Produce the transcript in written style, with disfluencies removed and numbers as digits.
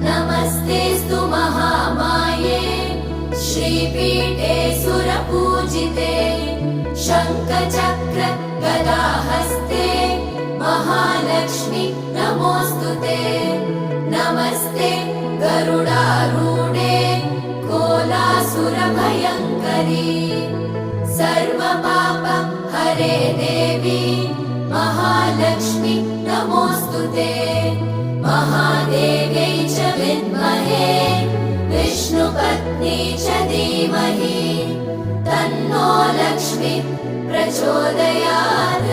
नमस्तेऽस्तु महामाये श्रीपीठे सुरपूजिते शङ्खचक्र गदाहस्ते महालक्ष्मी नमोऽस्तुते। नमस्ते गरुडारूढे कोलासुरभयङ्करी सर्वपाप हरे देवी महालक्ष्मी नमोऽस्तुते। महादेव्यै च विद्महे विष्णुपत्नी च धीमहि तन्नो लक्ष्मी प्रचोदयात्।